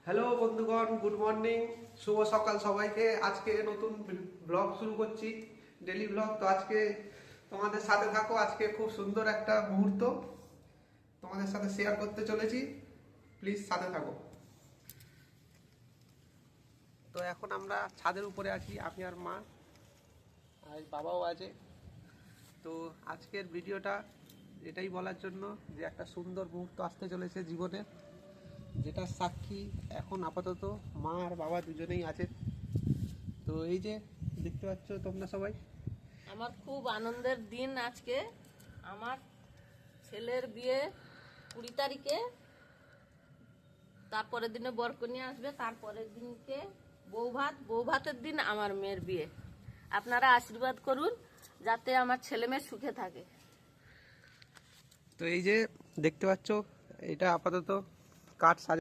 Hello বন্ধুগণ, good morning, শুভ সকাল সবাইকে। আজকে নতুন ব্লগ শুরু করছি, ডেলি ব্লগ। তো আজকে তোমাদের সাথে থাকো। আজকে খুব সুন্দর একটা মুহূর্ত তোমাদের সাথে শেয়ার করতে চলেছি, প্লিজ সাথে থাকো। তো এখন আমরা ছাদের উপরে আছি, আমি আর মা, আর বাবাও আছে। তো আজকের ভিডিওটা এটাই বলার জন্য যে একটা সুন্দর মুহূর্ত আসতে চলেছে জীবনে, যেটা সাক্ষী এখন আপাতত মা আর বাবা দুজনেই আছে। তো এই যে দেখতে পাচ্ছ তোমরা সবাই, আমার খুব আনন্দের দিন আজকে। আমার ছেলের বিয়ে 20 তারিখে, তারপরের দিনে বরকনে আসবে, তারপরের দিনকে বউ ভাতের দিন আমার মেয়ের বিয়ে। আপনারা আশীর্বাদ করুন যাতে আমার ছেলে মেয়ে সুখে থাকে। তো এই যে দেখতে পাচ্ছ, এটা আপাতত কাঠ সাজা